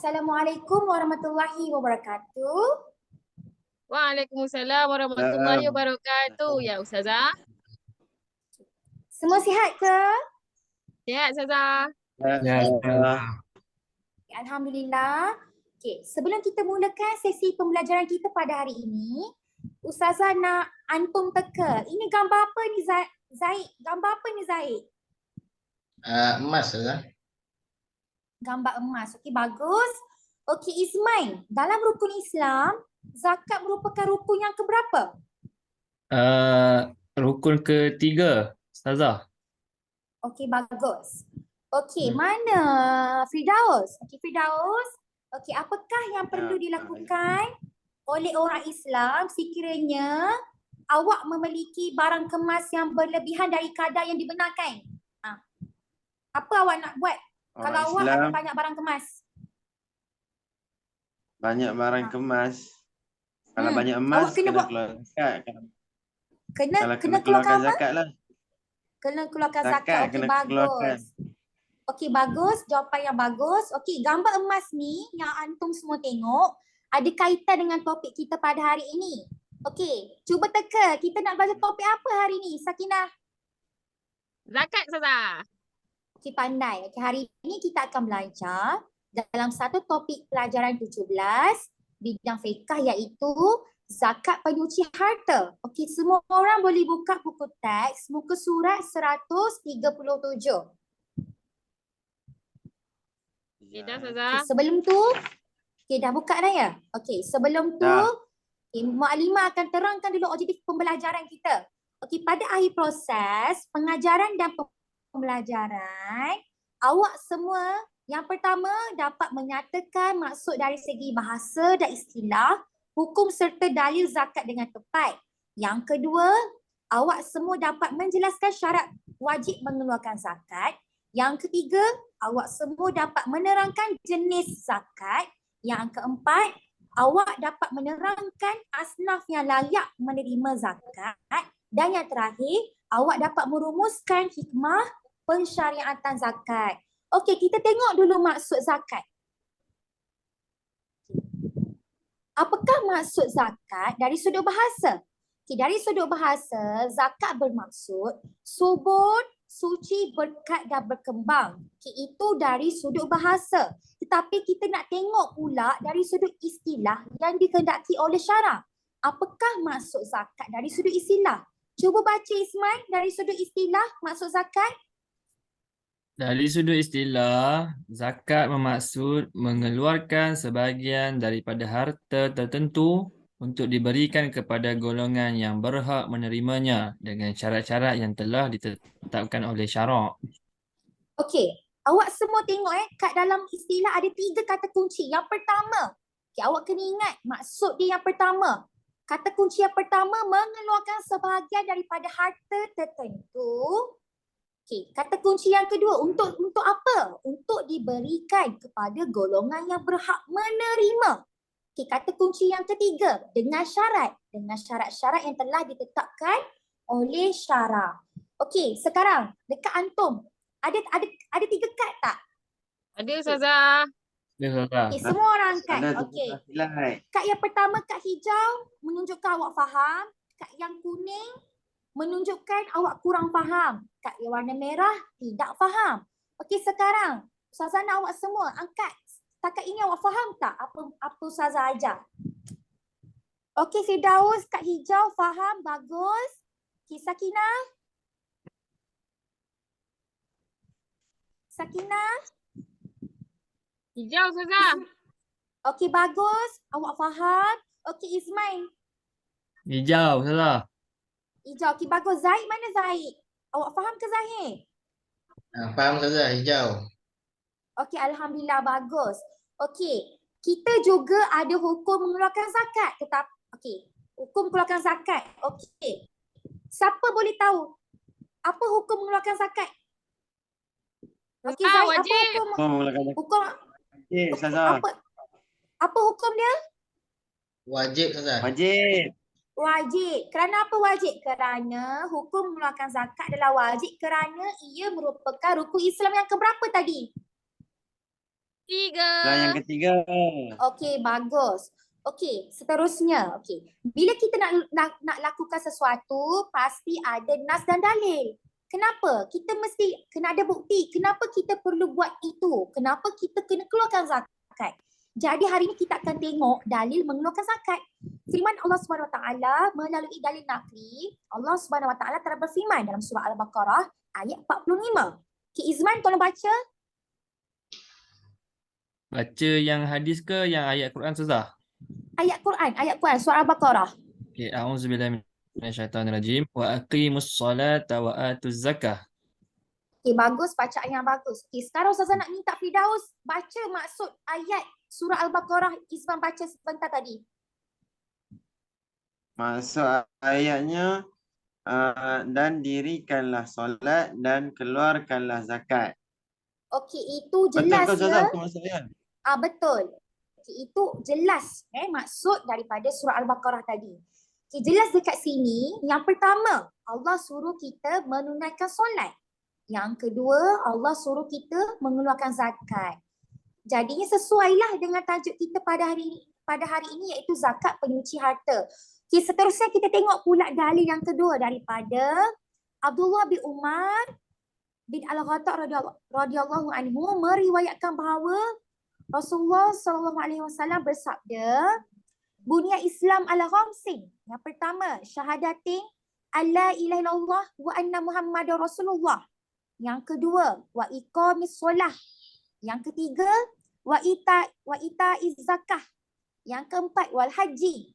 Assalamualaikum warahmatullahi wabarakatuh. Waalaikumsalam warahmatullahi wabarakatuh. Ya Ustazah. Semua sihat ke? Sihat Ustazah. Ya. Alhamdulillah. Okey, sebelum kita mulakan sesi pembelajaran kita pada hari ini, Ustazah nak antum teka. Ini gambar apa ni Zaid? Gambar apa ni Zaid? Emas lah. Gambar emas. Okey, bagus. Okey, Ismail, dalam rukun Islam, zakat merupakan rukun yang keberapa? Rukun ketiga, Ustazah. Okey, bagus. Okey, mana Firdaus? Okey, Firdaus. Okey, apakah yang perlu dilakukan oleh orang Islam sekiranya awak memiliki barang kemas yang berlebihan dari kadar yang dibenarkan? Apa awak nak buat kalau awak ada banyak barang kemas? Banyak barang kemas. Kalau banyak emas kena keluar zakat. Kena keluarkan apa? zakat lah. Kena keluarkan zakat. Zakat Okey, kena bagus. keluarkan. Okey, bagus. Jawapan yang bagus. Okey, gambar emas ni yang antum semua tengok ada kaitan dengan topik kita pada hari ini. Okey, cuba teka. Kita nak belajar topik apa hari ni, Sakinah? Zakat Ustazah. Okey, pandai. Okey, hari ini kita akan belajar dalam satu topik pelajaran 17 bidang fiqh iaitu zakat penyuci harta. Okey, semua orang boleh buka buku teks muka surat 137. Dah Ustazah. Sebelum tu, dah buka dah ya? Okey, sebelum tu, Mu'alimah akan terangkan dulu objektif pembelajaran kita. Okey, pada akhir proses pengajaran dan pembelajaran, awak semua yang pertama dapat menyatakan maksud dari segi bahasa dan istilah, hukum serta dalil zakat dengan tepat. Yang kedua, awak semua dapat menjelaskan syarat wajib mengeluarkan zakat. Yang ketiga, awak semua dapat menerangkan jenis zakat. Yang keempat, awak dapat menerangkan asnaf yang layak menerima zakat. Dan yang terakhir, awak dapat merumuskan hikmah pensyariatan zakat. Okey, kita tengok dulu maksud zakat. Apakah maksud zakat dari sudut bahasa? Okay, dari sudut bahasa, zakat bermaksud subur, suci, berkat dan berkembang. Okay, itu dari sudut bahasa. Tetapi kita nak tengok pula dari sudut istilah yang dikehendaki oleh syarak. Apakah maksud zakat dari sudut istilah? Cuba baca Ismail dari sudut istilah maksud zakat. Dari sudut istilah, zakat bermaksud mengeluarkan sebahagian daripada harta tertentu untuk diberikan kepada golongan yang berhak menerimanya dengan syarat-syarat yang telah ditetapkan oleh syarak. Okey, awak semua tengok kat dalam istilah ada 3 kata kunci. Yang pertama, awak kena ingat maksud dia yang pertama. Kata kunci yang pertama, mengeluarkan sebahagian daripada harta tertentu. Okey, kata kunci yang kedua, untuk apa? Untuk diberikan kepada golongan yang berhak menerima. Okey, kata kunci yang ketiga, dengan syarat-syarat yang telah ditetapkan oleh syarak. Okey, sekarang dekat antum ada 3 kad tak? Ada Ustazah. Ya, Ustazah. Okey, semua orang kad. Ada Okey. slide. Kad yang pertama, kad hijau menunjukkan awak faham. Kad yang kuning menunjukkan awak kurang faham. Kad yang warna merah tidak faham. Okey, sekarang Ustazah nak awak semua angkat. Setakat ini awak faham tak apa Ustazah ajar? Okey, Firdaus, kad hijau faham, bagus. Okey, Sakinah. Hijau Ustazah. Okey, bagus. Awak faham. Okey, Ismail. Hijau, Ustazah. Hijau. Okey, bagus. Zaid, mana Zaid? Awak faham ke Zahir? Faham saja, hijau. Okey, Alhamdulillah, bagus. Okey, kita juga ada hukum mengeluarkan zakat. Okey, hukum mengeluarkan zakat. Okey, siapa boleh tahu apa hukum mengeluarkan zakat? Okey, Zaid, wajib. apa hukum Ustazah. apa hukum dia? Wajib saja. Wajib. Wajib. Kerana apa wajib? Kerana hukum mengeluarkan zakat adalah wajib kerana ia merupakan rukun Islam yang keberapa tadi? 3. Dan yang ketiga. Okey, bagus. Okey, seterusnya. Okey. Bila kita nak lakukan sesuatu, pasti ada nas dan dalil. Kenapa? Kita mesti kena ada bukti. Kenapa kita perlu buat itu? Kenapa kita kena keluarkan zakat? Jadi hari ini kita akan tengok dalil mengeluarkan zakat. Firman Allah Subhanahu Wa Taala melalui dalil nakli, Allah Subhanahu Wa Taala telah berfirman dalam surah Al-Baqarah ayat 45. Cik Izman tolong baca. Baca yang hadis ke yang ayat Quran Ustazah? Ayat Quran surah Al-Baqarah. Okay, a'udzubillahi minasyaitonirrajim. Wa aqimus salata wa atuz zakah. Okey, bagus, bacaan yang bagus. Okey, sekarang Ustazah nak minta Firdaus baca maksud ayat surah Al-Baqarah Izman baca sebentar tadi. Maksud ayatnya dan dirikanlah solat dan keluarkanlah zakat. Okey, itu Betul jelas ke Ustazah ya. tu maksudnya? Betul. Okey, itu jelas maksud daripada surah Al-Baqarah tadi. Okey, jelas dekat sini, yang pertama, Allah suruh kita menunaikan solat. Yang kedua, Allah suruh kita mengeluarkan zakat. Jadinya sesuailah dengan tajuk kita pada hari ini iaitu zakat penyuci harta. Okay, seterusnya kita tengok pula dalil yang kedua daripada Abdullah bin Umar bin Al-Khattab radhiyallahu anhu meriwayatkan bahawa Rasulullah SAW bersabda, Bunya Islam ala khamsin. Yang pertama, syahadatin alla ilaha illallah wa anna Muhammadar Rasulullah. Yang kedua, wa iqamis solah. Yang ketiga, wa ita'iz zakah. Yang keempat, wal haji.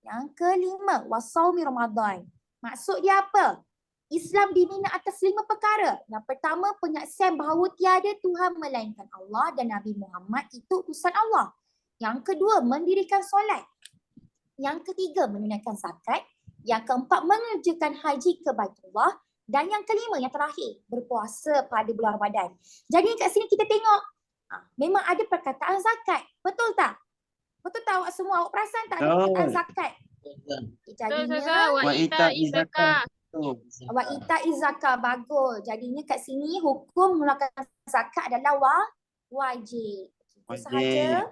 Yang kelima, wa saumi Ramadan. Maksud dia apa? Islam dibina atas 5 perkara. Yang pertama, penyaksian bahawa tiada Tuhan melainkan Allah dan Nabi Muhammad itu utusan Allah. Yang kedua, mendirikan solat. Yang ketiga, menunaikan zakat. Yang keempat, mengerjakan haji ke Baitullah. Dan yang kelima, yang terakhir, berpuasa pada bulan Ramadan. Jadi kat sini kita tengok, memang ada perkataan zakat. Betul tak? Betul tak awak semua? Awak perasan tak ada perkataan zakat? Jadinya, Wa ita'iz zakah. wa ita'iz zakah, bagus. Jadinya kat sini hukum mengeluarkan zakat adalah wajib. Itu sahaja.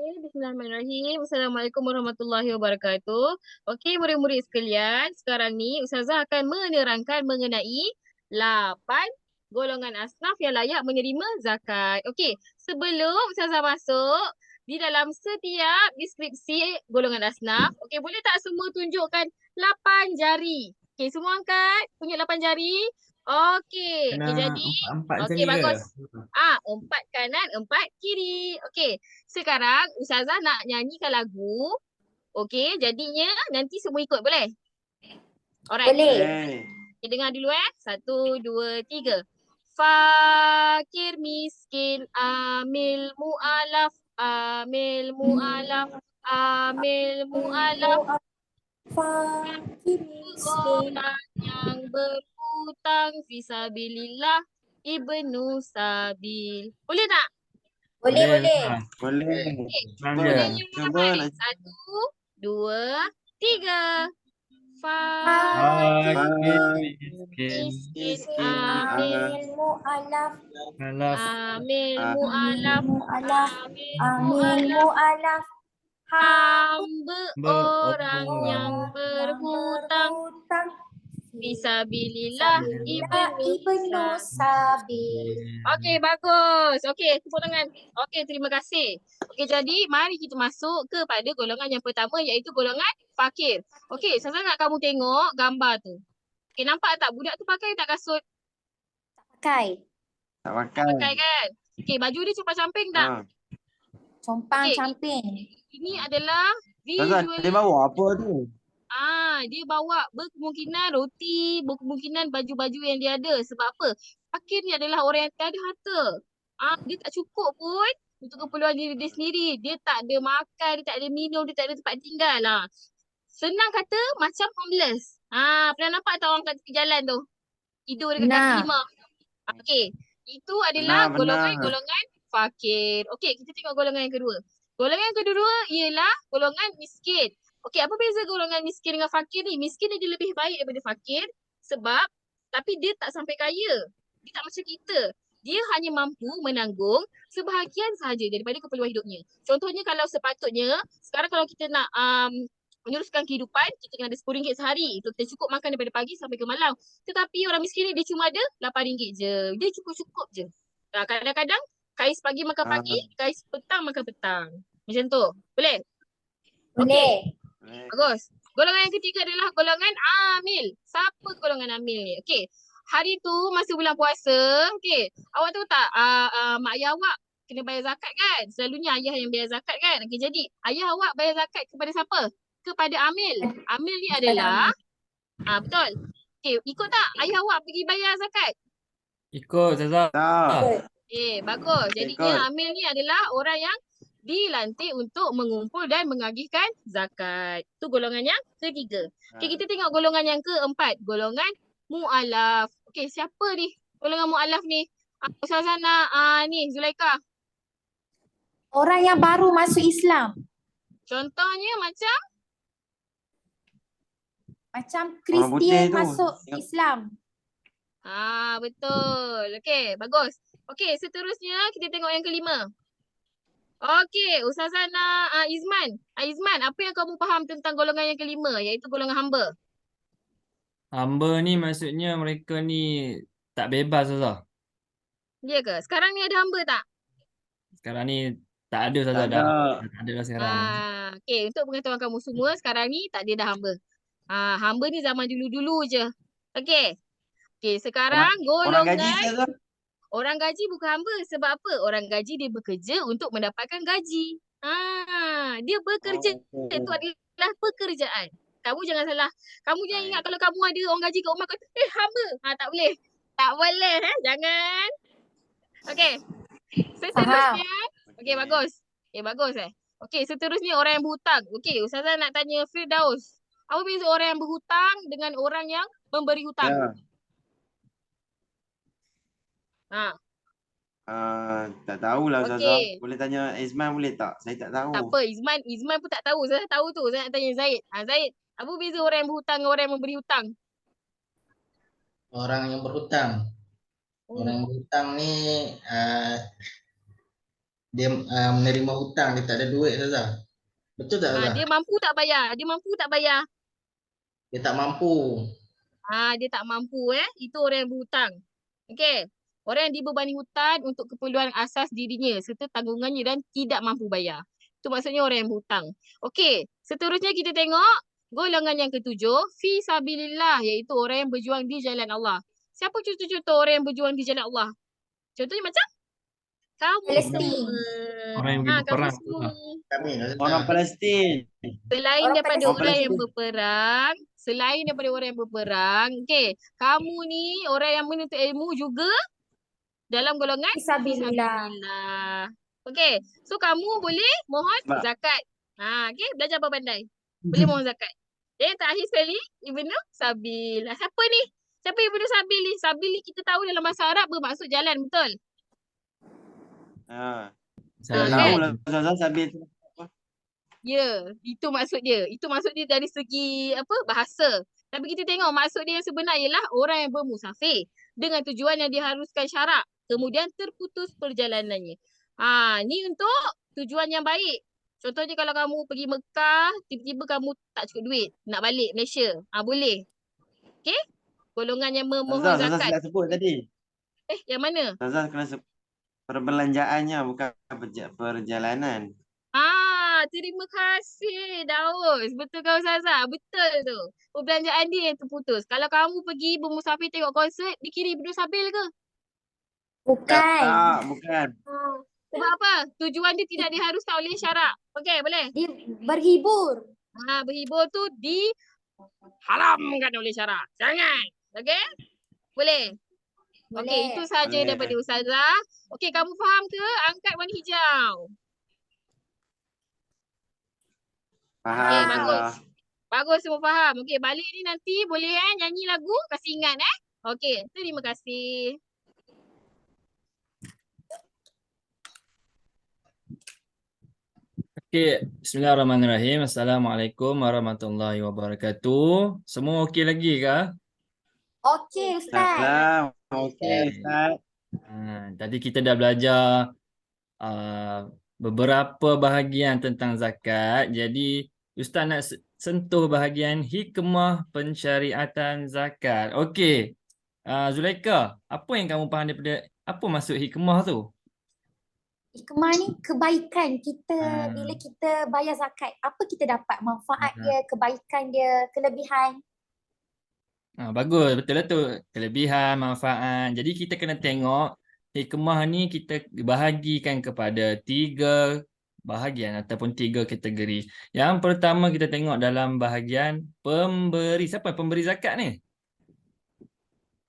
Okay, bismillahirrahmanirrahim. Assalamualaikum warahmatullahi wabarakatuh. Okey, murid-murid sekalian, sekarang ni Ustazah akan menerangkan mengenai 8 golongan asnaf yang layak menerima zakat. Okey, sebelum Ustazah masuk di dalam setiap deskripsi golongan asnaf, okey, boleh tak semua tunjukkan 8 jari? Okey, semua angkat tunjuk 8 jari. Okey, jadi okey, bagus. 4 kanan, 4 kiri. Okey, sekarang Ustazah nak nyanyikan lagu. Okey, jadinya nanti semua ikut, boleh? Alright. Boleh. Okay, dengar dulu 1, 2, 3. Fakir miskin amil mu'alaf, amil mu'alaf, amil mu'alaf. Fakir miskin. Orang yang berhutang fisabilillah ibnu sabil. Boleh tak? Boleh, boleh. Boleh. Bangga. Cuba nak 1, 2, 3. Fakir Miskin miskin Amil mu'alaf. Alaf. amil mu'alaf, Mu'alaf. amil Amil mu'alaf. mu'alaf. Hamba orang Berhutang. yang berhutang fisabilillah ibnu Ibnu Sabil. Okey, bagus. Okey, tepuk tangan. Okey, terima kasih. Okey, jadi mari kita masuk kepada golongan yang pertama iaitu golongan fakir. Okey, Ustazah nak kamu tengok gambar tu. Okey, nampak tak budak tu pakai tak kasut? Pakai. tak pakai. Pakai kan? Okey, baju dia compang-camping tak? Compang Okey. camping. Ini adalah Ustazah, visual. dia bawa apa tu? Dia bawa berkemungkinan roti, berkemungkinan baju-baju yang dia ada. Sebab apa? Fakir ni adalah orang yang tiada harta. Dia tak cukup pun untuk keperluan diri dia sendiri. Dia tak ada makan, dia tak ada minum, dia tak ada tempat tinggal lah. Senang kata macam homeless. Pernah nampak tak orang kat tepi jalan tu? Tidur dekat kaki Nah. lima. Okey. Itu adalah Benar, golongan fakir. Okey, kita tengok golongan yang kedua. Golongan yang kedua ialah golongan miskin. Okey, apa beza golongan miskin dengan fakir ni? Miskin dia lebih baik daripada fakir sebab tapi dia tak sampai kaya. Dia tak macam kita. Dia hanya mampu menanggung sebahagian sahaja daripada keperluan hidupnya. Contohnya kalau sepatutnya, sekarang kalau kita nak meneruskan kehidupan, kita kena ada RM10 sehari. Itu kita cukup makan daripada pagi sampai ke malam. Tetapi orang miskin ni dia cuma ada RM8 je. Dia cukup-cukup je. Kadang-kadang kais pagi makan pagi, kais petang makan petang. Macam tu. Boleh? Boleh. Bagus. Golongan yang ketiga adalah golongan amil. Siapa golongan amil ni? Okey. Hari tu masa bulan puasa, okey. Awak tahu tak mak ayah awak kena bayar zakat kan? Selalunya ayah yang bayar zakat kan? Okey, jadi ayah awak bayar zakat kepada siapa? Kepada amil. Amil ni adalah betul. Okey, ikut tak ayah awak pergi bayar zakat? Ikut Ustazah. Tak. Bagus. Ikut. Jadinya amil ni adalah orang yang dilantik untuk mengumpul dan mengagihkan zakat. Itu golongan yang ketiga. Okey, kita tengok golongan yang keempat. Golongan mu'alaf. Okey, siapa ni? Golongan mu'alaf ni. Ustazah nak ni Zulaikha. Orang yang baru masuk Islam. Contohnya macam Macam putih Kristian tu. masuk Yang- Islam. betul. Okey, bagus. Okey, seterusnya kita tengok yang kelima. Okey, Ustazah nak Izman. Izman, apa yang kamu faham tentang golongan yang kelima, iaitu golongan hamba? Hamba ni maksudnya mereka ni tak bebas Ustazah. Ya ke? Sekarang ni ada hamba tak? Sekarang ni tak ada Ustazah Tak dah. ada. Tak ada dah sekarang. Okey, untuk pengetahuan kamu semua, sekarang ni tak ada dah hamba. Hamba ni zaman dulu-dulu je. Okey. Okey, sekarang Orang gaji golongan Ustazah. orang gaji bukan hamba. Sebab apa? Orang gaji dia bekerja untuk mendapatkan gaji. Dia bekerja. Itu adalah pekerjaan. Kamu jangan salah. Kamu jangan ingat kalau kamu ada orang gaji kat rumah kau, hamba. Tak boleh. Tak boleh. Jangan. Okey. Seterusnya. Okey, bagus. Bagus Okey, seterusnya orang yang berhutang. Okey, Ustazah nak tanya Firdaus. Apa beza orang yang berhutang dengan orang yang memberi hutang? Ya. Tak tahulah Ustazah. Okey. Boleh tanya Izman boleh tak? Saya tak tahu. Tak apa, Izman pun tak tahu. Saya tahu tu. Saya nak tanya Zaid. Zaid, apa beza orang yang berhutang dengan orang yang memberi hutang? Orang yang berhutang. Orang yang berhutang ni dia menerima hutang, dia tak ada duit Ustazah. Betul tak Ustazah? Dia mampu tak bayar? Dia mampu tak bayar? Dia tak mampu. Dia tak mampu Itu orang yang berhutang. Okey. Orang yang dibebani hutang untuk keperluan asas dirinya serta tanggungannya dan tidak mampu bayar. Itu maksudnya orang yang berhutang. Okey. Seterusnya kita tengok golongan yang ketujuh, fi sabilillah, iaitu orang yang berjuang di jalan Allah. Siapa contoh-contoh orang yang berjuang di jalan Allah? Contohnya macam kamu Palestin. semua. Orang yang pergi Kamu berperang. semua. Kami Ustazah. Orang Palestin. Selain Orang daripada Palestin. orang yang berperang, okey, kamu ni orang yang menuntut ilmu juga dalam golongan Fisabilillah. fisabilillah. Okey, so kamu boleh mohon Sebab- zakat. Okey, belajar pandai. Boleh mohon zakat. Yang terakhir sekali, Ibnu Sabil. Siapa ni? Siapa Ibnu Sabil ni? Sabil ni kita tahu dalam bahasa Arab bermaksud jalan, betul? Saya kan? Tahu lah Ustazah Sabil tu. Ya, itu maksud dia. Itu maksud dia dari segi bahasa. Tapi kita tengok maksud dia yang sebenar ialah orang yang bermusafir dengan tujuan yang diharuskan syarak. Kemudian terputus perjalanannya. Ni untuk tujuan yang baik. Contohnya kalau kamu pergi Mekah, tiba-tiba kamu tak cukup duit nak balik Malaysia. Boleh. Okey? Golongan yang memohon Ustazah zakat. silap sebut tadi. Yang mana? Ustazah kena sebut perbelanjaannya bukan perjalanan. Terima kasih Daus. Betul kau Ustazah. Betul tu. Perbelanjaan dia yang terputus. Kalau kamu pergi bermusafir tengok konsert, dikira Ibnu Sabil ke? Bukan. Tak, bukan. Sebab apa? Tujuan dia tidak diharuskan oleh syarak. Okey, boleh? Dia berhibur. Berhibur tu diharamkan oleh syarak. Jangan. Okey? Boleh? Okey, Boleh. itu saja Boleh. daripada Ustazah. Okey, kamu faham ke? Angkat warna hijau. Faham Okey, bagus. Ustazah. Bagus semua faham. Okey, balik ni nanti boleh nyanyi lagu. Kasih ingat Okey, terima kasih. Okey, bismillahirrahmanirrahim. Assalamualaikum warahmatullahi wabarakatuh. Semua okey lagi ke? Okey Ustaz. Salam. Okey, Ustaz. Tadi kita dah belajar beberapa bahagian tentang zakat. Jadi Ustaz nak sentuh bahagian hikmah pensyariatan zakat. Okey. Zulaika, apa yang kamu faham daripada apa maksud hikmah tu? Hikmah ni kebaikan kita Ah. bila kita bayar zakat. Apa kita dapat? Manfaat Ah. dia, kebaikan dia, kelebihan. Bagus, betul lah tu. Kelebihan, manfaat. Jadi kita kena tengok hikmah ni kita bahagikan kepada 3 bahagian ataupun 3 kategori. Yang pertama kita tengok dalam bahagian pemberi. Siapa pemberi zakat ni?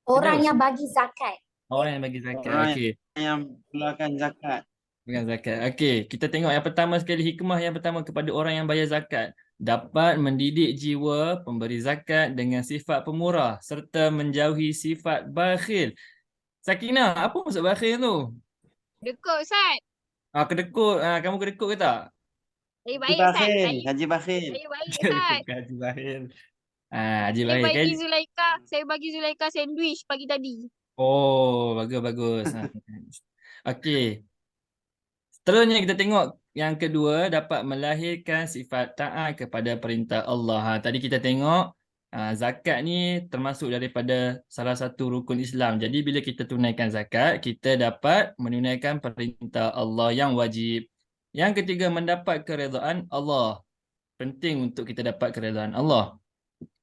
Orang Firdaus. yang bagi zakat. Orang yang bagi zakat. Orang Okey. yang keluarkan zakat. Dengan zakat. Okey, kita tengok yang pertama sekali hikmah yang pertama kepada orang yang bayar zakat. Dapat mendidik jiwa pemberi zakat dengan sifat pemurah serta menjauhi sifat bakhil. Sakinah, apa maksud bakhil tu? Dekut Ustaz. Kedekut. Kamu kedekut ke tak? Saya Haji baik Ustaz. Bakhil. Haji Bakhil. Saya baik Ustaz. Bukan Haji Bakhil. Haji Saya Bakhil kan? bagi Zulaika sandwich pagi tadi. Oh, bagus. Okey. Seterusnya kita tengok yang kedua, dapat melahirkan sifat taat kepada perintah Allah. Tadi kita tengok zakat ni termasuk daripada salah satu rukun Islam. Jadi bila kita tunaikan zakat, kita dapat menunaikan perintah Allah yang wajib. Yang ketiga, mendapat keredaan Allah. Penting untuk kita dapat keredaan Allah.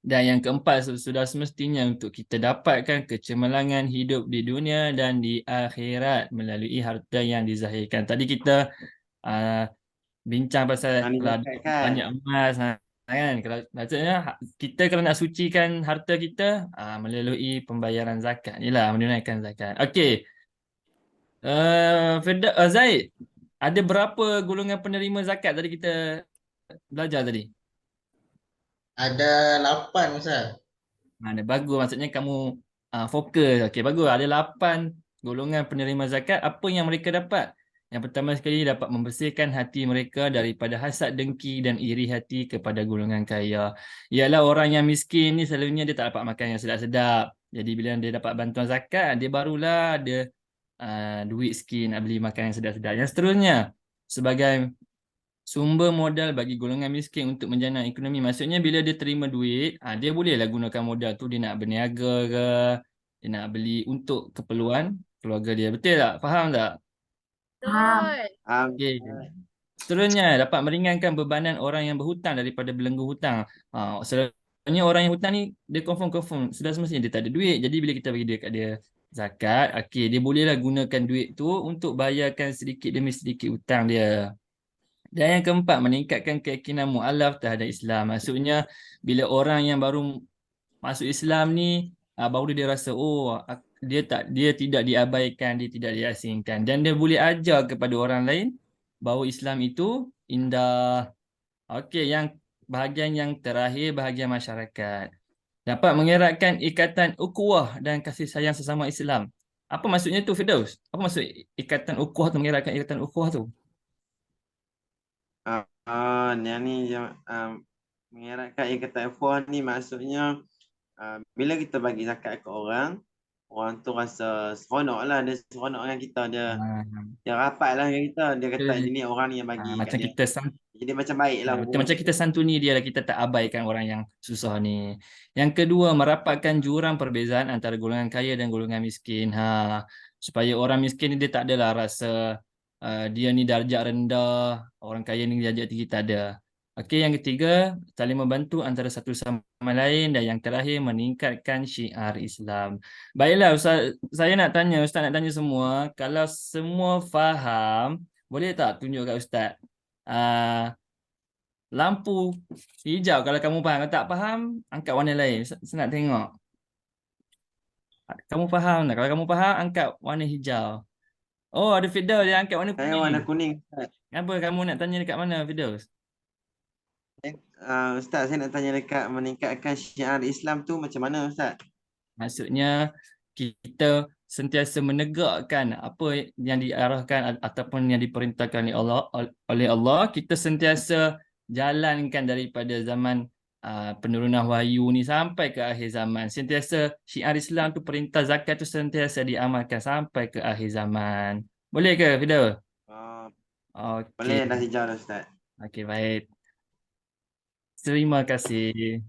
Dan yang keempat, sudah semestinya untuk kita dapatkan kecemerlangan hidup di dunia dan di akhirat melalui harta yang dizahirkan. Tadi kita bincang pasal Ni kalau ada zakat kan. banyak emas kan. Kalau maksudnya kita kalau nak sucikan harta kita melalui pembayaran zakat ni lah, menunaikan zakat. Okey. Zaid, ada berapa golongan penerima zakat tadi kita belajar tadi? Ada 8 Ustaz. Bagus, maksudnya kamu fokus. Okey, bagus. Ada 8 golongan penerima zakat. Apa yang mereka dapat? Yang pertama sekali dapat membersihkan hati mereka daripada hasad, dengki dan iri hati kepada golongan kaya. Ialah orang yang miskin ni selalunya dia tak dapat makan yang sedap-sedap. Jadi bila dia dapat bantuan zakat, dia barulah ada duit sikit nak beli makan yang sedap-sedap. Yang seterusnya, sebagai sumber modal bagi golongan miskin untuk menjana ekonomi. Maksudnya bila dia terima duit, dia bolehlah gunakan modal tu, dia nak berniaga ke, dia nak beli untuk keperluan keluarga dia. Betul tak? Faham tak? Betul. Okey. Seterusnya, dapat meringankan bebanan orang yang berhutang daripada belenggu hutang. Selalunya orang yang hutang ni, dia confirm sudah semestinya dia tak ada duit. Jadi bila kita bagi dia kat dia zakat, okey, dia bolehlah gunakan duit tu untuk bayarkan sedikit demi sedikit hutang dia. Dan yang keempat, meningkatkan keyakinan mu'alaf terhadap Islam. Maksudnya, bila orang yang baru masuk Islam ni, baru dia rasa, dia tidak diabaikan, dia tidak diasingkan. Dan dia boleh ajar kepada orang lain bahawa Islam itu indah. Okey, yang bahagian yang terakhir, bahagian masyarakat. Dapat mengeratkan ikatan ukhuwah dan kasih sayang sesama Islam. Apa maksudnya tu, Firdaus? Apa maksud ikatan ukhuwah tu, mengeratkan ikatan ukhuwah tu? Ni mengeratkan ikatan ukhuwah ni maksudnya bila kita bagi zakat ke orang tu rasa seronok lah, dia seronok dengan kita, dia rapat lah dengan kita, dia kata ini orang ni yang bagi kat Macam dia. kita Jadi macam baik lah. macam kita santuni dia lah, kita tak abaikan orang yang susah ni. Yang kedua, merapatkan jurang perbezaan antara golongan kaya dan golongan miskin. Supaya orang miskin ni dia tak adalah rasa dia ni darjat rendah, orang kaya ni darjat tinggi, tak ada. Okey, yang ketiga, saling membantu antara satu sama lain, dan yang terakhir, meningkatkan syiar Islam. Baiklah, Ustaz nak tanya semua, kalau semua faham, boleh tak tunjuk kat Ustaz lampu hijau kalau kamu faham. Kalau tak faham, angkat warna lain. Saya nak tengok. Kamu faham tak? Kalau kamu faham, angkat warna hijau. Oh, ada Firdaus yang angkat warna Saya kuning. warna kuning. Apa kamu nak tanya dekat mana, Firdaus? Ustaz, saya nak tanya dekat meningkatkan syiar Islam tu macam mana, Ustaz? Maksudnya kita sentiasa menegakkan apa yang diarahkan ataupun yang diperintahkan oleh Allah. Kita sentiasa jalankan daripada zaman penurunan wahyu ni sampai ke akhir zaman. Sentiasa syiar Islam tu, perintah zakat tu sentiasa diamalkan sampai ke akhir zaman. Boleh ke, Fidel? Boleh, dah Okey. hijau dah Ustaz. Okey, baik. Terima kasih.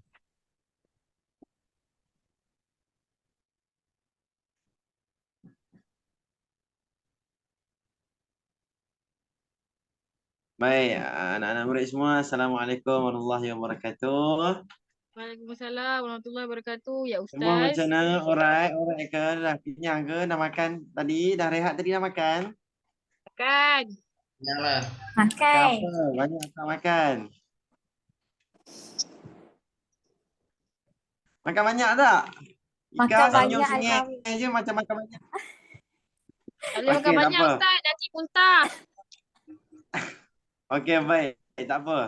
Baik, anak-anak murid semua, Assalamualaikum warahmatullahi wabarakatuh. Waalaikumsalam warahmatullahi wabarakatuh. Ya Semua macam Ustaz. mana? Alright ke? Dah kenyang ke? Dah makan tadi? Dah rehat tadi, dah makan? Makan. Janganlah. Makan Makan. apa? Banyak tak makan? Makan banyak tak? Makan Ika banyak, senyum-senyum Alhamdulillah. je macam makan banyak. Tak boleh makan Okey, tak banyak apa. Ustaz, nanti muntah. Okey, baik. Tak apa.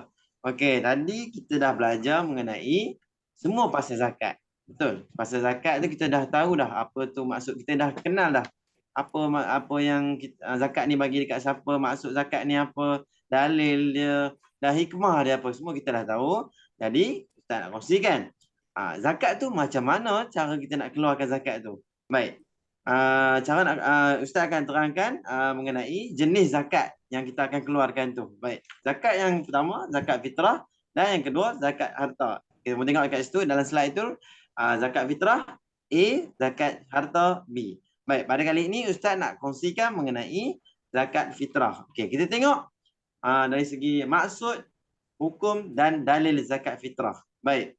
Okey, tadi kita dah belajar mengenai semua pasal zakat. Betul. Pasal zakat tu kita dah tahu dah apa tu maksud, kita dah kenal dah apa yang zakat ni bagi dekat siapa, maksud zakat ni apa, dalil dia, dah hikmah dia apa, semua kita dah tahu. Jadi Ustaz nak kongsikan zakat tu macam mana cara kita nak keluarkan zakat tu. Baik. Cara nak Ustaz akan terangkan mengenai jenis zakat yang kita akan keluarkan tu. Baik. Zakat yang pertama zakat fitrah dan yang kedua zakat harta. Kita boleh tengok dekat situ dalam slide tu zakat fitrah A, zakat harta B. Baik, pada kali ini Ustaz nak kongsikan mengenai zakat fitrah. Okey, kita tengok dari segi maksud, hukum dan dalil zakat fitrah. Baik.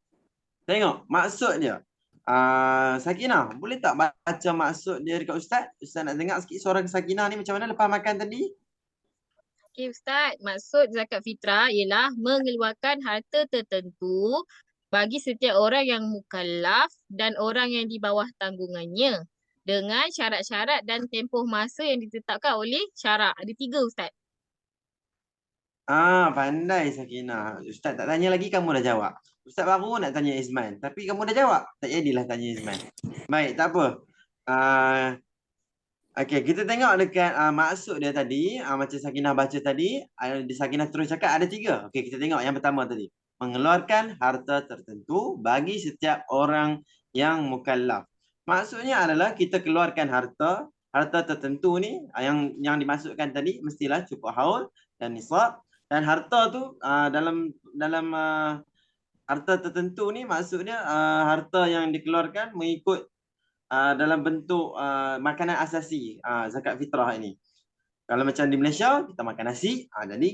Tengok maksud dia. Sakinah, boleh tak baca maksud dia dekat Ustaz? Ustaz nak dengar sikit suara Sakinah ni macam mana lepas makan tadi? Okey Ustaz, maksud zakat fitrah ialah mengeluarkan harta tertentu bagi setiap orang yang mukallaf dan orang yang di bawah tanggungannya dengan syarat-syarat dan tempoh masa yang ditetapkan oleh syarak. Ada 3 Ustaz. Pandai Sakinah. Ustaz tak tanya lagi, kamu dah jawab. Ustaz baru nak tanya Izman, tapi kamu dah jawab. Tak jadilah tanya Izman. Baik, tak apa. Okey, kita tengok dekat maksud dia tadi, macam Sakinah baca tadi, Sakinah terus cakap ada 3. Okey, kita tengok yang pertama tadi. Mengeluarkan harta tertentu bagi setiap orang yang mukallaf. Maksudnya adalah kita keluarkan harta tertentu ni yang dimasukkan tadi mestilah cukup haul dan nisab, dan harta tu dalam harta tertentu ni maksudnya harta yang dikeluarkan mengikut dalam bentuk makanan asasi zakat fitrah ini. Kalau macam di Malaysia kita makan nasi, jadi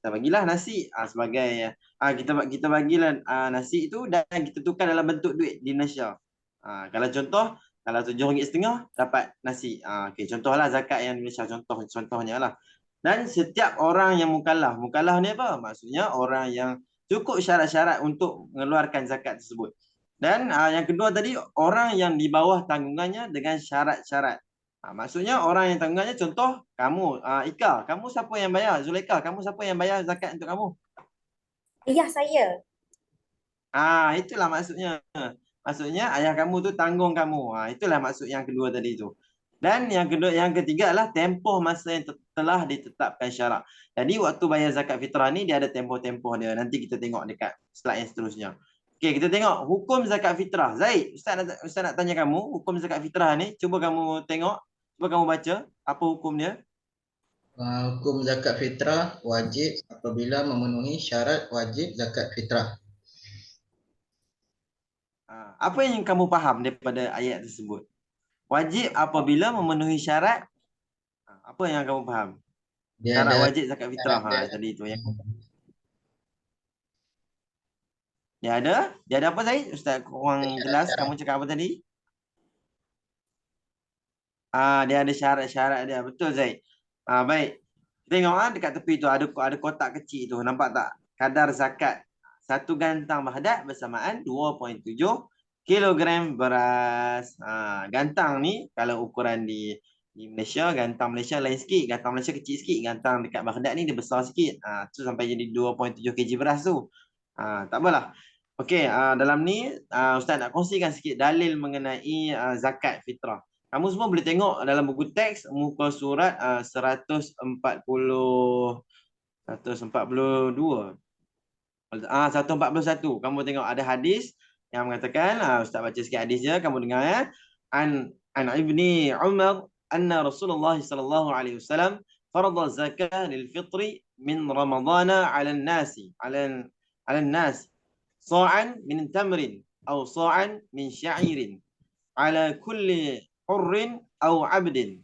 kita bagilah nasi sebagai kita bagilah nasi itu dan kita tukar dalam bentuk duit di Malaysia. Kalau contoh, kalau RM7.50 dapat nasi. Okey, contohlah zakat yang di Malaysia, contohnya lah. Dan setiap orang yang mukallaf ni apa? Maksudnya orang yang cukup syarat-syarat untuk mengeluarkan zakat tersebut. Dan yang kedua tadi, orang yang di bawah tanggungannya dengan syarat-syarat. Maksudnya orang yang tanggungannya, contoh kamu, Ika, kamu siapa yang bayar? Zulaika, kamu siapa yang bayar zakat untuk kamu? Ayah saya. Itulah maksudnya. Maksudnya ayah kamu tu tanggung kamu. Itulah maksud yang kedua tadi tu. Dan yang ketiga adalah tempoh masa yang telah ditetapkan syarak. Jadi waktu bayar zakat fitrah ni dia ada tempoh-tempoh dia. Nanti kita tengok dekat slide yang seterusnya. Okey, kita tengok hukum zakat fitrah. Zaid, Ustaz nak tanya kamu, hukum zakat fitrah ni cuba kamu tengok, cuba kamu baca apa hukum dia. Hukum zakat fitrah wajib apabila memenuhi syarat wajib zakat fitrah. Apa yang kamu faham daripada ayat tersebut? Wajib apabila memenuhi syarat. Apa yang kamu faham? Dia Syarat ada wajib zakat fitrah tadi tu yang dia ada apa Zaid? Ustaz kurang jelas kamu cakap apa tadi? Dia ada syarat-syarat dia. Betul Zaid. Baik. Tengok dekat tepi tu ada kotak kecil tu, nampak tak? Kadar zakat 1 gantang bahadat bersamaan 2.7 kilogram beras. Gantang ni kalau ukuran di Malaysia, gantang Malaysia lain sikit. Gantang Malaysia kecil sikit. Gantang dekat Baghdad ni dia besar sikit. Tu sampai jadi 2.7 kg beras tu. Tak apalah. Okey, dalam ni Ustaz nak kongsikan sikit dalil mengenai zakat fitrah. Kamu semua boleh tengok dalam buku teks muka surat 142. 141. Kamu tengok ada hadis yang mengatakan, Ustaz baca sikit hadis je, kamu dengar ya. An Ibni Umar anna Rasulullah sallallahu alaihi wasallam farada zakah lil fitri min Ramadana 'ala an-nasi 'ala an-nas sa'an min tamrin aw sa'an min sya'irin 'ala kulli hurrin aw 'abdin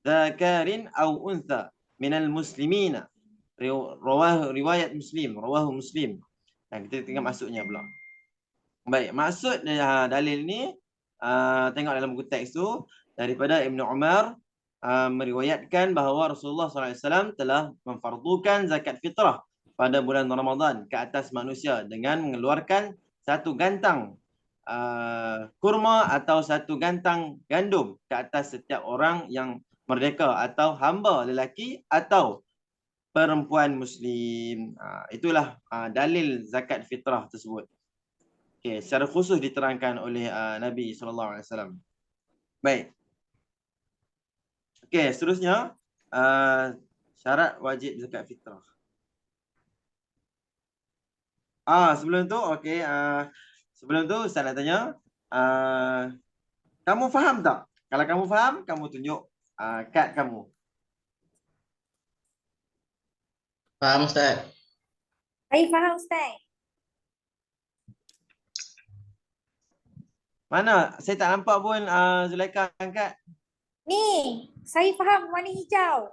dzakarin aw untha min al-muslimina. Riwayat Muslim, rawahu Muslim. Kita tengok maksudnya pula. Baik, maksud dalil ni tengok dalam buku teks tu daripada Ibnu Umar meriwayatkan bahawa Rasulullah SAW telah memfardukan zakat fitrah pada bulan Ramadan ke atas manusia dengan mengeluarkan satu gantang kurma atau satu gantang gandum ke atas setiap orang yang merdeka atau hamba lelaki atau perempuan Muslim. Itulah dalil zakat fitrah tersebut. Okay, secara khusus diterangkan oleh Nabi SAW. Baik. Okay, seterusnya syarat wajib zakat fitrah. Sebelum tu, okay. Sebelum tu Ustaz nak tanya, kamu faham tak? Kalau kamu faham, kamu tunjuk kad kamu. Faham Ustaz? Saya faham Ustaz. Mana? Saya tak nampak pun Zulaikha angkat. Ni, saya faham warna hijau.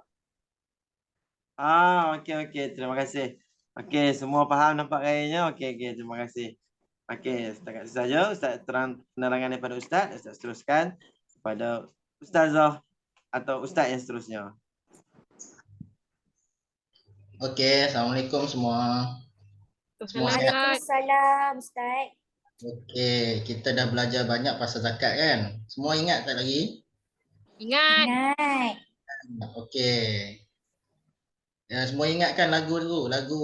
Okey. Terima kasih. Okey, semua faham nampak gayanya. Okey, terima kasih. Okey, setakat itu saja. Ustaz terang penerangan daripada Ustaz. Ustaz teruskan kepada Ustazah atau Ustaz yang seterusnya. Okey, Assalamualaikum semua. Semua sihat? Waalaikumsalam Ustaz. Okey, kita dah belajar banyak pasal zakat kan? Semua ingat tak lagi? Ingat. Ingat. Okey. Ya, semua ingat kan lagu tu? Lagu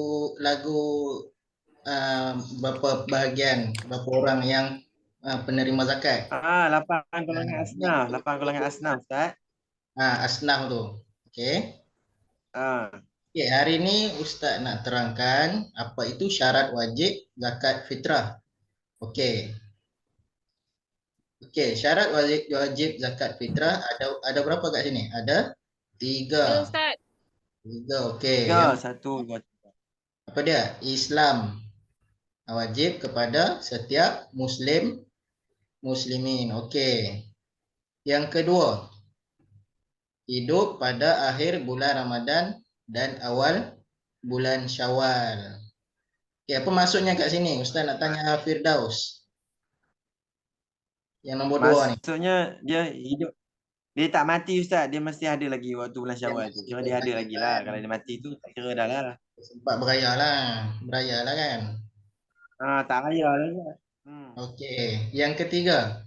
berapa bahagian, berapa orang yang penerima zakat? 8 golongan asnaf. 8 golongan asnaf, Ustaz. Asnaf tu. Okey. Okey, hari ni Ustaz nak terangkan apa itu syarat wajib zakat fitrah. Okey. Okey, syarat wajib zakat fitrah ada berapa kat sini? Ada 3. Ustaz. 3, okey. 3, 1, 2, 3. Apa dia? Islam. Wajib kepada setiap muslimin. Okey. Yang kedua, hidup pada akhir bulan Ramadan dan awal bulan Syawal. Okay, apa maksudnya kat sini? Ustaz nak tanya Firdaus. Yang nombor 2 ni. Maksudnya dia hidup, dia tak mati Ustaz. Dia mesti ada lagi waktu bulan Syawal tu. Kira dia ada lagi lah. Kalau dia mati tu tak kira dah lah. Sempat beraya lah kan? Tak raya lah. Okey. Yang ketiga,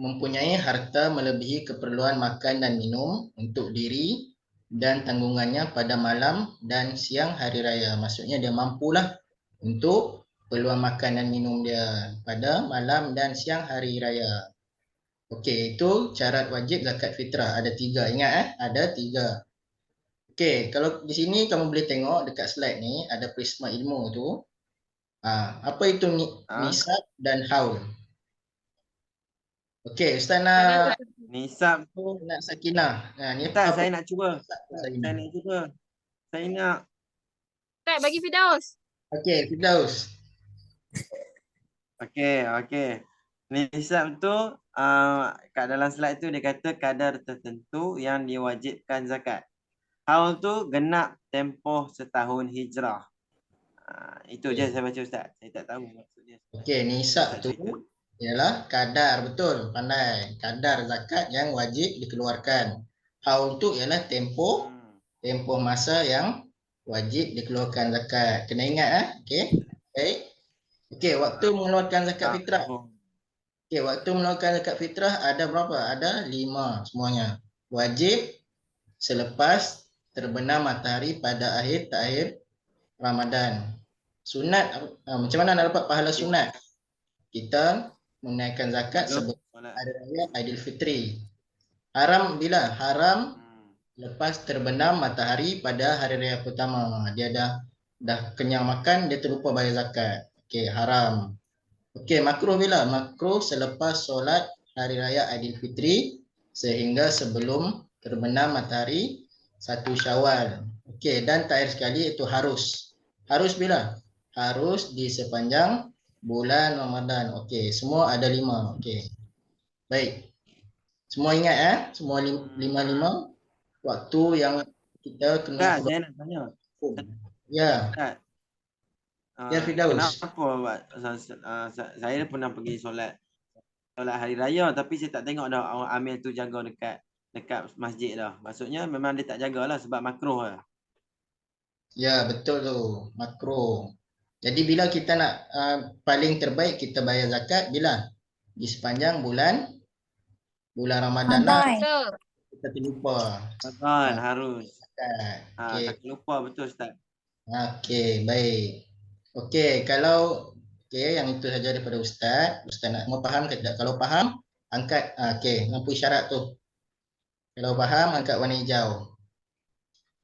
mempunyai harta melebihi keperluan makan dan minum untuk diri dan tanggungannya pada malam dan siang hari raya. Maksudnya dia mampulah untuk keperluan makan dan minum dia pada malam dan siang hari raya. Okey, itu syarat wajib zakat fitrah. Ada 3, ingat ada 3. Okey, kalau di sini kamu boleh tengok dekat slide ni ada prisma ilmu tu. Apa itu nisab dan haul? Okey, Ustaz nak nisab tu nak Sakinah. Ni Ustaz, saya nak cuba. Saya nak. Ustaz, bagi Firdaus. Okey, Firdaus. Okey. Nisab tu kat dalam slide tu dia kata kadar tertentu yang diwajibkan zakat. Haul tu genap tempoh setahun hijrah. Itu je saya baca Ustaz. Saya tak tahu maksudnya. Okey, nisab tu ialah kadar, betul, pandai. Kadar zakat yang wajib dikeluarkan. Haul tu ialah tempoh masa yang wajib dikeluarkan zakat. Kena ingat Okey, waktu mengeluarkan zakat fitrah. Okey, waktu mengeluarkan zakat fitrah ada berapa? Ada 5 semuanya. Wajib selepas terbenam matahari pada akhir Ramadan. Sunat, macam mana nak dapat pahala sunat? Kita menunaikan zakat sebelum hari raya Aidilfitri. Haram bila? Haram lepas terbenam matahari pada hari raya pertama. Dia dah dah kenyang makan, dia terlupa bayar zakat. Okey, haram. Okey, makruh bila? Makruh selepas solat Hari Raya Aidilfitri sehingga sebelum terbenam matahari 1 Syawal. Okey, dan terakhir sekali itu harus. Harus bila? Harus di sepanjang bulan Ramadan. Okey, semua ada 5. Okey. Baik. Semua ingat semua 5 waktu yang kita kena Ustaz, saya nak tanya. Ya, Ustaz, ya Firdaus. kenapa saya pernah pergi solat hari raya tapi saya tak tengok dah orang amil tu jaga dekat masjid dah. Maksudnya memang dia tak jagalah sebab makruh lah. Ya, betul tu. Makruh. Jadi bila kita nak paling terbaik kita bayar zakat bila? Di sepanjang bulan Ramadan lah Ramadan. Betul. kita terlupa Betul, harus. zakat. Okey. Tak lupa betul Ustaz. Okey, baik. Okey, kalau yang itu saja daripada Ustaz. Ustaz nak semua faham ke tidak? Kalau faham, angkat okey, lampu isyarat tu. Kalau faham, angkat warna hijau.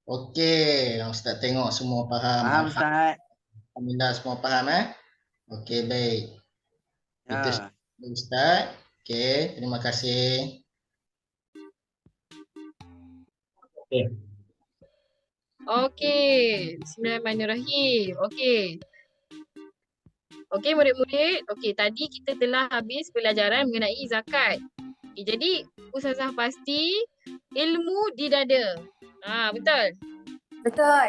Okey, Ustaz tengok semua faham. Faham Ustaz? Alhamdulillah semua faham Okey, baik. Itu Ya. Ustaz. Okey, terima kasih. Okey. Okey, bismillahirrahmanirrahim. Okey murid-murid. Okey, tadi kita telah habis pelajaran mengenai zakat. Okay, jadi Ustazah pasti ilmu di dada. Betul? Betul.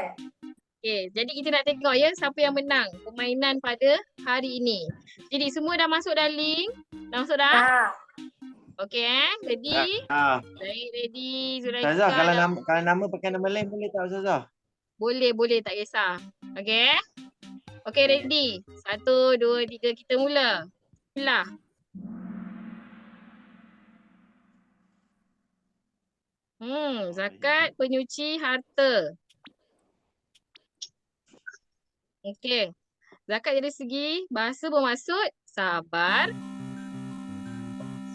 Okey, jadi kita nak tengok ya siapa yang menang permainan pada hari ini. Jadi semua dah masuk dah link? Dah masuk dah? Ah, Okey ready? Baik, ready Zulaikha. Ustazah, kalau nama pakai nama lain boleh tak Ustazah? Boleh tak kisah. Okey? Okey, ready. 1, 2, 3 kita mula. Bismillah. Zakat penyuci harta. Okey. Zakat dari segi bahasa bermaksud sabar,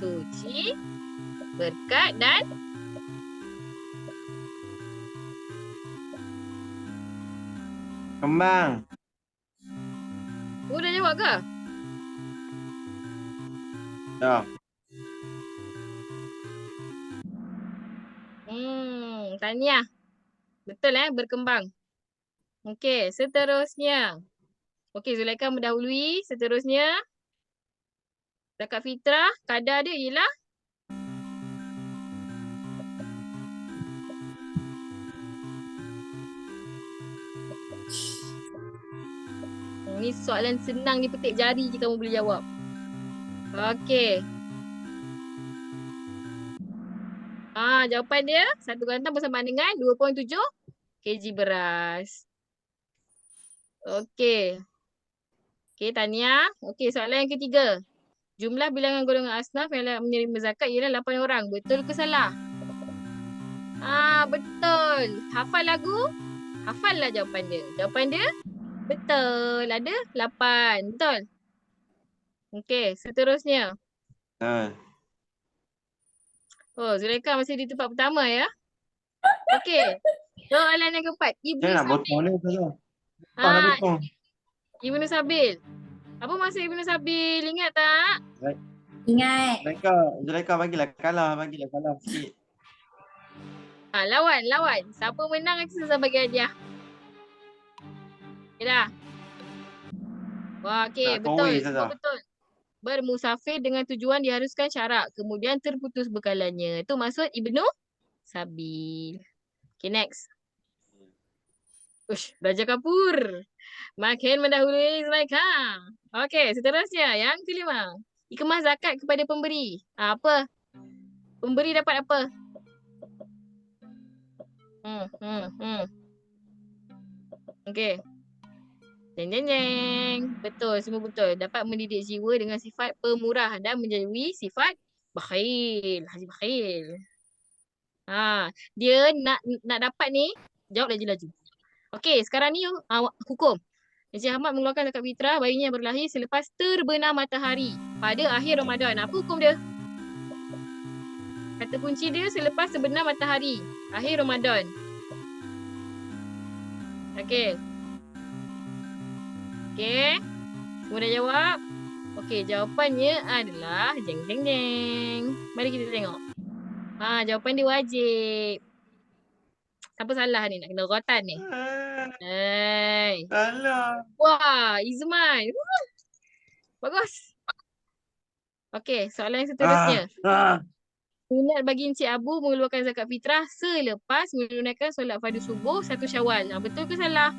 suci, berkat dan Kembang. dah jawab ke? Dah. Tahniah. Betul berkembang. Okey, seterusnya. Okey, Zulaikha mendahului. Seterusnya. Zakat fitrah, kadar dia ialah ni soalan senang ni, petik jari je kamu boleh jawab. Okey. Jawapan dia 1 kuantan bersamaan dengan 2.7 kg beras. Okey. Okey, tahniah. Okey, soalan yang ketiga. Jumlah bilangan golongan asnaf yang menerima zakat ialah 8 orang. Betul ke salah? Betul. Hafal lagu? Hafallah jawapan dia. Jawapan dia betul. Ada 8. Betul? Okey, seterusnya. Zulaikha masih di tempat pertama ya. Okey. Soalan yang keempat. Ibnu Saya nak Sabil. potong ni Ustazah. Nak potong. Ibnu Sabil. Apa maksud Ibnu Sabil? Ingat tak? ingat. Zulaikha bagilah kalah sikit. Lawan. Siapa menang nanti saya bagi hadiah. Okey dah. Wah, okey, Tak betul. korek, Semua Ustazah. betul. Bermusafir dengan tujuan diharuskan syarak. Kemudian terputus bekalannya. Itu maksud Ibnu Sabil. Okay, next. Ush, Raja Kapur. Makin mendahului Zulaikha. Okey, seterusnya. Yang kelima. Ikmah zakat kepada pemberi. Apa? Pemberi dapat apa? Okey. Jeng. Betul, semua betul. Dapat mendidik jiwa dengan sifat pemurah dan menjauhi sifat bakhil. Haji bakhil. Dia nak dapat ni, jawab laju-laju. Okey, sekarang ni hukum. Encik Ahmad mengeluarkan zakat fitrah bayinya yang berlahir selepas terbenam matahari pada akhir Ramadan. Apa hukum dia? Kata kunci dia selepas terbenam matahari akhir Ramadan. Okey. Okey. Semua dah jawab? Okey, jawapannya adalah jeng jeng jeng. Mari kita tengok. Jawapan dia wajib. Siapa salah ni? Nak kena rotan ni. Hai. Salah. Wah, Izman. Bagus. Okey, soalan yang seterusnya. Sunat bagi Encik Abu mengeluarkan zakat fitrah selepas menunaikan solat fardu subuh 1 Syawal. Betul ke salah?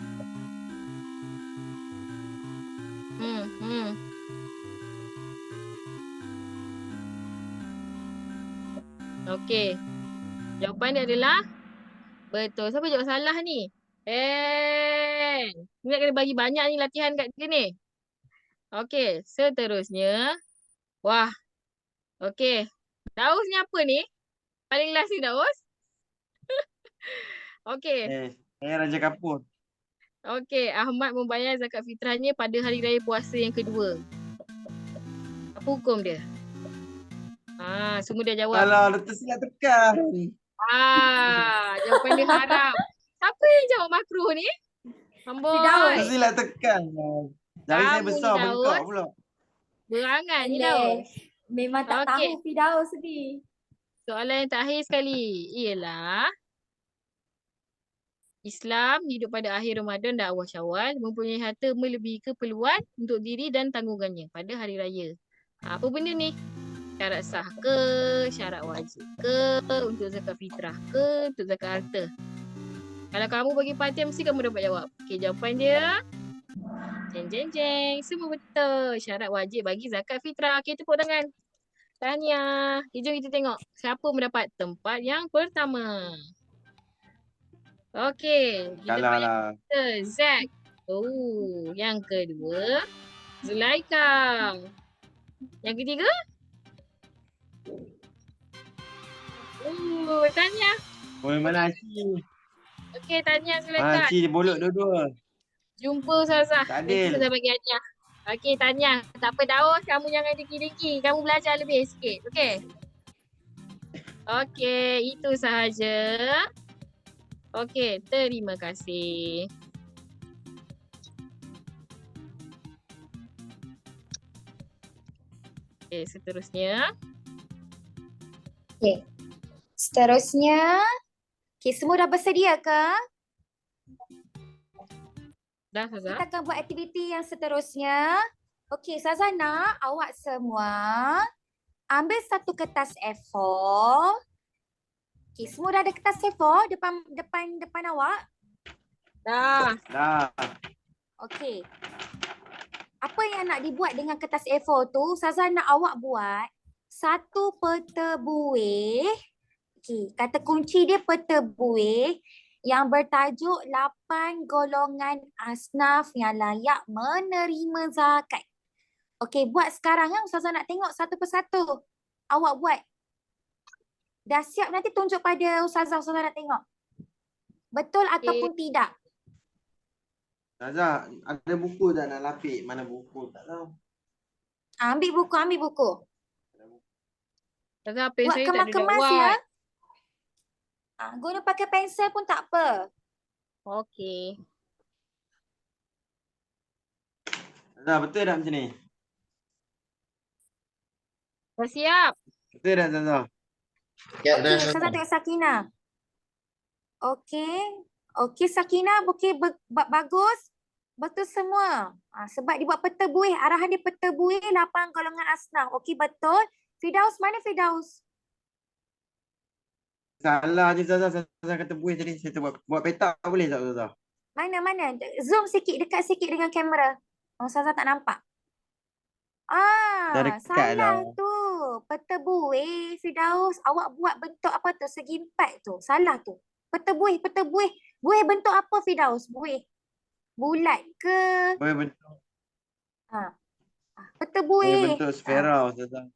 Okey. Jawapan dia adalah betul. Siapa jawab salah ni? Ingat kena bagi banyak ni latihan kat dia ni. Okey, seterusnya. Wah. Okey. Daus ni apa ni? Paling last ni Daus. Okey. Saya Raja Kapur. Okey, Ahmad membayar zakat fitrahnya pada hari raya puasa yang kedua. Apa hukum dia? Semua dah jawab. Alah, dah tersilap tekan. Jawapan dia haram. Siapa yang jawab makruh ni? Amboi. Tersilap tekan. Jari saya Kamu besar ni, bengkak Daus. pula. Berangan ni Daus. Memang tak Okey. tahu Firdaus ni. Soalan yang terakhir sekali ialah Islam hidup pada akhir Ramadan dan awal Syawal mempunyai harta melebihi keperluan untuk diri dan tanggungannya pada hari raya. Apa benda ni? Syarat sah ke? Syarat wajib ke? Untuk zakat fitrah ke? Untuk zakat harta? Kalau kamu bagi perhatian mesti kamu dapat jawab. Okey, jawapan dia jeng jeng jeng. Semua betul. Syarat wajib bagi zakat fitrah. Okey, tepuk tangan. Tahniah. Jom kita tengok siapa mendapat tempat yang pertama. Okey. Di depan Kalah. kita Zack. Yang kedua Zulaika. Yang ketiga Tahniah. Mana Aci? Okey, tahniah Zulaika. Aci dia bolok dua-dua. Jumpa Ustazah. Tak adil. Ustazah bagi hadiah. Okey, tahniah. Tak apa Daus, kamu jangan dengki-dengki. Kamu belajar lebih sikit. Okey. Okey, itu sahaja. Okey, terima kasih. Okey, seterusnya. Okey. Seterusnya. Okey, semua dah bersedia ke? Dah, Ustazah? Kita akan buat aktiviti yang seterusnya. Okey, Ustazah nak awak semua ambil satu kertas A4. Okey, semua dah ada kertas A4 depan awak? Dah. Okey. Apa yang nak dibuat dengan kertas A4 tu, Ustazah nak awak buat satu peta buih. Okey, kata kunci dia peta buih yang bertajuk 8 golongan asnaf yang layak menerima zakat. Okey, buat sekarang kan Ustazah nak tengok satu persatu. Awak buat. Dah siap nanti tunjuk pada Ustazah nak tengok. Betul ataupun tidak? Ustazah, ada buku tak nak lapik? Mana buku? Tak tahu. Ambil buku. Ustazah, Buat pensel tak ada kemas-kemas buat. ya. Guna pakai pensel pun tak apa. Okey. Ustazah, betul tak macam ni? Dah siap? Betul tak Ustazah? Ya, Okey, Ustazah tengok Sakinah. Okey Sakinah, bagus. Betul semua. Sebab dibuat peta buih, arahan dia peta buih 8 golongan asnaf. Okey, betul. Firdaus, mana Firdaus? Salah je Ustazah. Ustazah kata buih tadi. Saya buat peta boleh tak Ustazah? Mana? Zoom sikit, dekat sikit dengan kamera. Ustazah tak nampak. Dah dekat Salah dah. tu. Peta buih, Firdaus. Awak buat bentuk apa tu? Segi empat tu. Salah tu. Peta buih. Buih bentuk apa Firdaus? Buih. Bulat ke? Buih bentuk. Peta Buih buih. bentuk sfera Ustazah.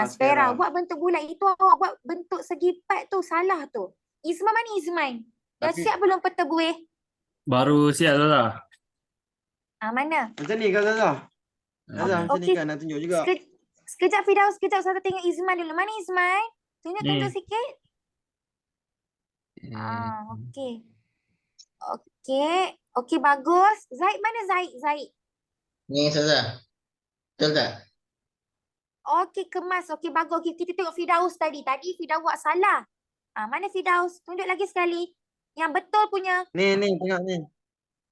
Sfera. Buat bentuk bulat. Itu awak buat bentuk segi empat tu. Salah tu. Izman mana Izman? Dah Tapi- siap belum peta buih? Baru siap Ustazah. Mana? Macam ni kan Ustazah? Ustazah macam ni Okey. kan nak tunjuk juga. Sekejap Firdaus. Sekejap Ustazah tengok Izman dulu. Mana Izman? Tunjuk sikit. Okey. Okey, bagus. Zaid mana Zaid? Ni Ustazah. Betul tak? Okey, kemas. Okey, bagus. Okey, kita tengok Firdaus tadi. Tadi Firdaus buat salah. Mana Firdaus? Tunjuk lagi sekali. Yang betul punya. Ni, tengok ni.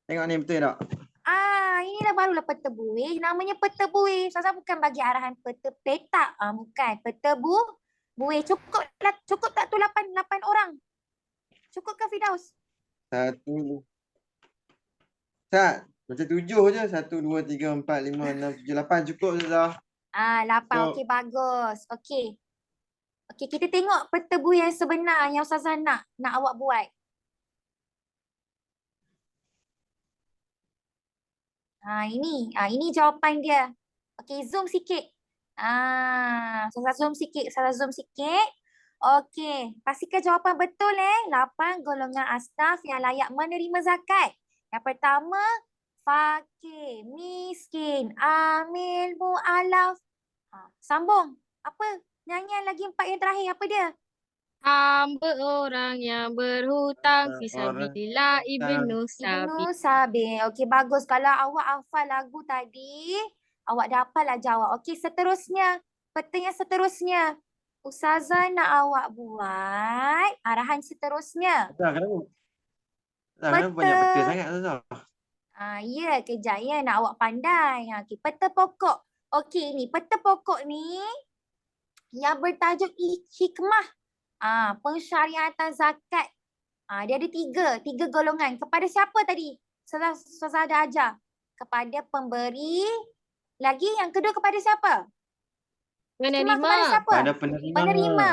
Tengok ni betul tak? Inilah barulah peta buih. Namanya peta buih. Ustazah bukan bagi arahan peta petak. Bukan. Peta buih. Cukup tak tu 8 orang? Cukup ke Firdaus? 1. Tak. Macam 7 je. 1, 2, 3, 4, 5, 6, 7, 8. Cukup Ustazah. 8. So- Okey, bagus. Okey. Okey, kita tengok peta buih yang sebenar yang Ustazah nak awak buat. Ini jawapan dia. Okey, zoom sikit. Ustazah zoom sikit. Okey, pastikan jawapan betul 8 golongan asnaf yang layak menerima zakat. Yang pertama, fakir, miskin, amil, mu'alaf. Sambung. Apa? Nyanyian lagi 4 yang terakhir, apa dia? Hamba orang yang berhutang fisabilillah ibnu sabil. Ibnu Sabil. Okey, bagus. Kalau awak hafal lagu tadi, awak dah hafal lah jawab. Okey, seterusnya. Peta yang seterusnya. Ustazah nak awak buat arahan seterusnya. Ustazah, kenapa? Ustazah, kenapa banyak peta sangat Ustazah? Ya, kejap ya. Nak awak pandai. Okey, peta pokok. Okey, ni peta pokok ni yang bertajuk hikmah pensyariatan zakat. Dia ada tiga golongan. Kepada siapa tadi? Ustazah dah ajar. Kepada pemberi. Lagi yang kedua kepada siapa? Hikmah kepada siapa? Pada penerima. Penerima.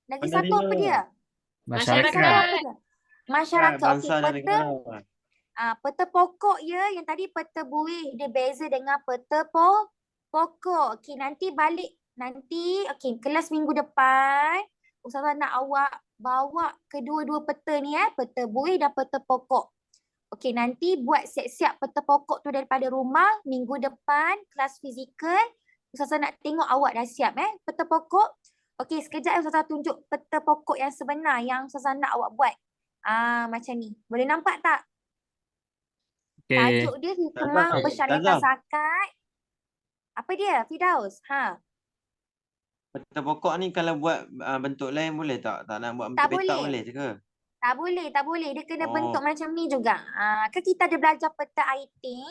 Lagi satu apa dia? Masyarakat. Masyarakat. Okey, Bangsa dan negara. peta pokok ya. Yang tadi peta buih. Dia beza dengan peta pokok. Okey, nanti balik. Okey, kelas minggu depan. Ustazah nak awak bawa kedua-dua peta ni peta buih dan peta pokok. Okey, nanti buat siap-siap peta pokok tu daripada rumah. Minggu depan kelas fizikal. Ustazah nak tengok awak dah siap peta pokok. Okey, sekejap Ustazah tunjuk peta pokok yang sebenar yang Ustazah nak awak buat. Macam ni. Boleh nampak tak? Okey. Tajuk dia hikmah pensyariatan zakat. Apa dia, Firdaus? Peta pokok ni kalau buat bentuk lain boleh tak? Tak nak buat Tak bentuk petak boleh. boleh je ke? Tak boleh. Dia kena bentuk macam ni juga. Kan kita ada belajar peta iting.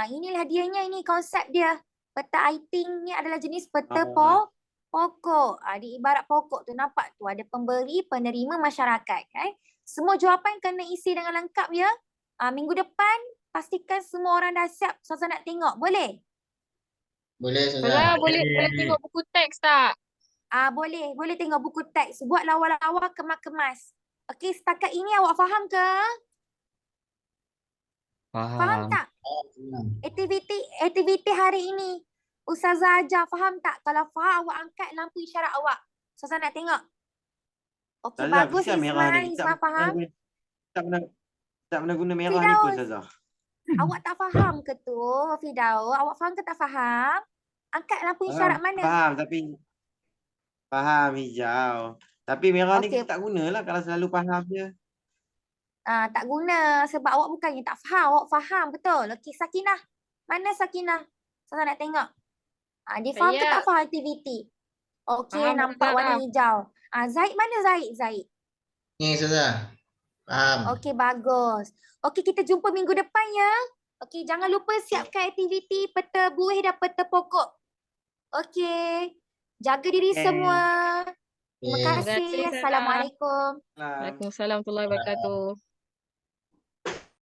Inilah dianya, ini konsep dia. Peta iting ni adalah jenis peta pokok. Di ibarat pokok tu nampak tu ada pemberi, penerima, masyarakat. Semua jawapan kena isi dengan lengkap ya. Minggu depan pastikan semua orang dah siap. Ustazah nak tengok. Boleh? Boleh Ustazah. Boleh tengok buku teks tak? Boleh tengok buku teks. Buat lawa-lawa kemas-kemas. Okey, setakat ini awak faham ke? Faham tak? Aktiviti hari ini. Ustazah ajar, faham tak? Kalau faham, awak angkat lampu isyarat awak. Ustazah nak tengok. Okey, Ustazah, bagus Ismail faham. Tak pernah guna merah ni pun Ustazah. Awak tak faham ke tu, Firdaus? Awak faham ke tak faham? Angkat lampu isyarat mana? Faham, tapi faham hijau. Tapi merah ni Okey. kita tak gunalah kalau selalu faham je. Tak guna sebab awak bukannya tak faham. Awak faham betul. Okey, Sakinah. Mana Sakinah? Saya nak tengok. Dia faham ke tak faham aktiviti? Okey, Faham, nampak Ustazah. warna hijau. Zaid mana Zaid? Ni Ustazah. Faham. Okey, bagus. Okey, kita jumpa minggu depan ya. Okey, jangan lupa siapkan aktiviti peta buih dan peta pokok. Okey. Jaga diri semua. Terima kasih. Ustazah. Assalamualaikum. Waalaikumsalam warahmatullahi wabarakatuh.